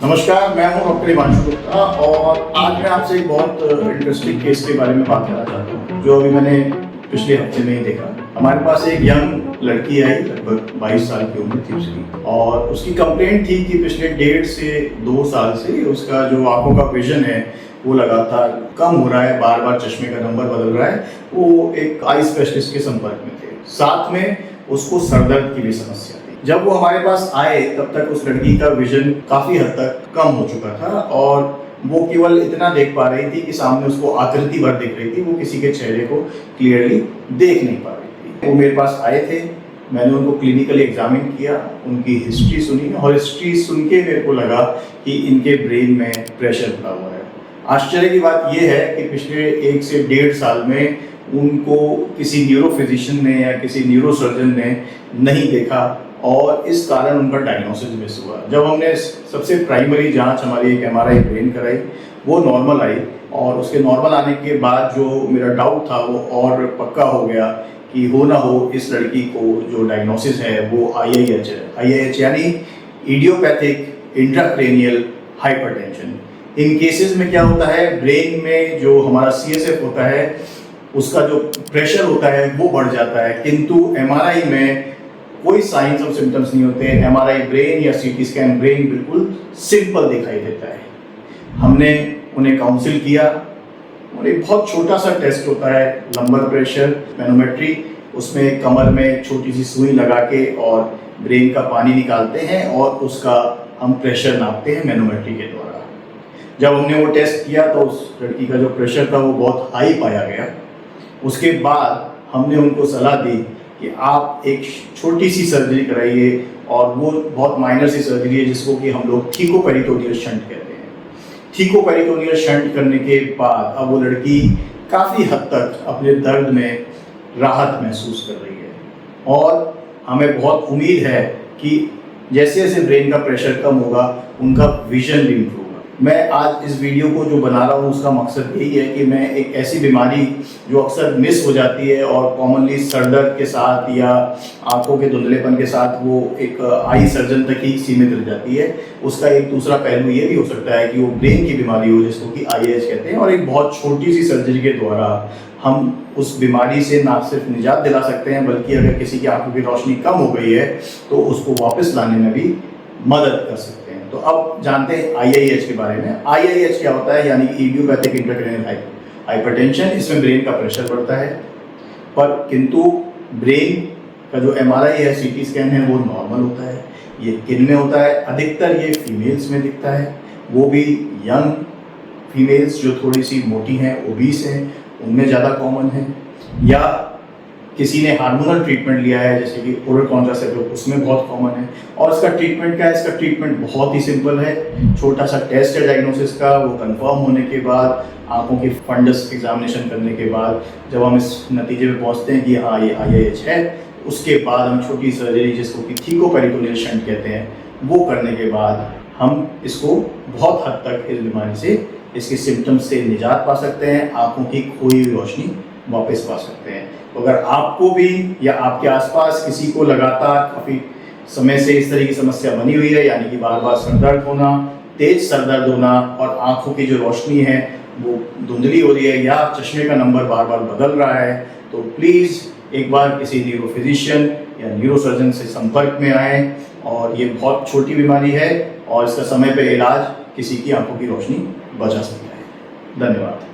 नमस्कार, मैं हूं डॉक्टर हिमांशु गुप्ता और आज मैं आपसे एक बहुत इंटरेस्टिंग केस के बारे में बात करना चाहता हूं जो अभी मैंने पिछले हफ्ते में ही देखा। हमारे पास एक यंग लड़की आई, लगभग 22 साल की उम्र थी उसकी, और उसकी कंप्लेंट थी कि पिछले 1.5 से 2 साल से उसका जो आंखों का विजन है वो लगातार कम हो रहा है, बार बार चश्मे का नंबर बदल रहा है। वो एक आई स्पेशलिस्ट के संपर्क में थे, साथ में उसको सरदर्द की भी समस्या थी। जब वो हमारे पास आए तब तक उस लड़की का विजन काफी हद तक कम हो चुका था और वो केवल इतना देख पा रही थी कि सामने उसको आकृति भर दिख रही थी, वो किसी के चेहरे को क्लियरली देख नहीं पा रही थी। वो मेरे पास आए थे, मैंने उनको क्लिनिकली एग्जामिन किया, उनकी हिस्ट्री सुनी और हिस्ट्री सुन के मेरे को लगा कि इनके ब्रेन में प्रेशर पड़ा हुआ है। आश्चर्य की बात यह है कि पिछले 1 से 1.5 साल में उनको किसी न्यूरो फिजिशियन ने या किसी न्यूरो सर्जन ने नहीं देखा और इस कारण उनका डायग्नोसिस मिस हुआ। जब हमने सबसे प्राइमरी जांच हमारी एक MRI ब्रेन कराई, वो नॉर्मल आई और उसके नॉर्मल आने के बाद जो मेरा डाउट था वो और पक्का हो गया कि हो ना हो इस लड़की को जो डायग्नोसिस है वो IIH है। IIH यानी इडियोपैथिक इंट्राक्रेनियल हाइपरटेंशन। इन केसेस में क्या होता है, ब्रेन में जो हमारा CSF होता है उसका जो प्रेशर होता है वो बढ़ जाता है, किंतु MRI में कोई साइंस और सिम्टम्स नहीं होते। MRI ब्रेन या CT स्कैन ब्रेन बिल्कुल सिंपल दिखाई देता है। हमने उन्हें काउंसिल किया और एक बहुत छोटा सा टेस्ट होता है, लंबर प्रेशर मैनोमेट्री। उसमें कमर में छोटी सी सुई लगा के और ब्रेन का पानी निकालते हैं और उसका हम प्रेशर नापते हैं मैनोमेट्री के द्वारा। जब हमने वो टेस्ट किया तो उस लड़की का जो प्रेशर था वो बहुत हाई पाया गया। उसके बाद हमने उनको सलाह दी कि आप एक छोटी सी सर्जरी कराइए और वो बहुत माइनर सी सर्जरी है जिसको कि हम लोग थीकोपेरिटोनियल शंट कहते हैं। थीकोपेरिटोनियल शंट करने के बाद अब वो लड़की काफ़ी हद तक अपने दर्द में राहत महसूस कर रही है और हमें बहुत उम्मीद है कि जैसे जैसे ब्रेन का प्रेशर कम होगा उनका विजन भी इम्प्रूव होगा। मैं आज इस वीडियो को जो बना रहा हूँ उसका मकसद यही है कि मैं एक ऐसी बीमारी जो अक्सर मिस हो जाती है और कॉमनली सर दर्द के साथ या आंखों के धुंधलेपन के साथ वो एक आई सर्जन तक ही सीमित रह जाती है, उसका एक दूसरा पहलू ये भी हो सकता है कि वो ब्रेन की बीमारी हो जिसको कि IIH कहते हैं और एक बहुत छोटी सी सर्जरी के द्वारा हम उस बीमारी से ना सिर्फ निजात दिला सकते हैं बल्कि अगर किसी की आंखों की रोशनी कम हो गई है तो उसको वापस लाने में भी मदद कर सकते हैं। तो अब जानते हैं IIH के बारे में। IIH क्या होता है, यानी इडियोपैथिक इंट्राक्रेनियल हाइपरटेंशन। इसमें ब्रेन का प्रेशर बढ़ता है पर किंतु ब्रेन का जो MRI है, CT स्कैन है वो नॉर्मल होता है। ये किन में होता है, अधिकतर ये फीमेल्स में दिखता है, वो भी यंग फीमेल्स जो थोड़ी सी मोटी हैं, ओबीस हैं, उनमें ज़्यादा कॉमन है, या किसी ने हार्मोनल ट्रीटमेंट लिया है जैसे कि ओरल कॉन्ट्रासेप्टिव, उसमें बहुत कॉमन है। और इसका ट्रीटमेंट क्या है, इसका ट्रीटमेंट बहुत ही सिंपल है। छोटा सा टेस्ट है डायग्नोसिस का, वो कंफर्म होने के बाद आंखों की फंडस एग्जामिनेशन करने के बाद जब हम इस नतीजे पे पहुंचते हैं कि हाँ ये IIH है, उसके बाद हम छोटी सर्जरी जिसको कि थीकोपेरिटोनियल शंट कहते हैं वो करने के बाद हम इसको बहुत हद तक इस बीमारी से, इसके सिम्टम्स से निजात पा सकते हैं, आंखों की खोई हुई रोशनी वापस पा सकते हैं। तो अगर आपको भी या आपके आसपास किसी को लगातार काफ़ी समय से इस तरह की समस्या बनी हुई है, यानी कि बार बार सर दर्द होना, तेज सर दर्द होना और आंखों की जो रोशनी है वो धुंधली हो रही है या चश्मे का नंबर बार बार बदल रहा है, तो प्लीज़ एक बार किसी न्यूरो फिजिशियन या न्यूरो सर्जन से संपर्क में आएँ। और ये बहुत छोटी बीमारी है और इसका समय पे इलाज किसी की आंखों की रोशनी बचा सकता है। धन्यवाद।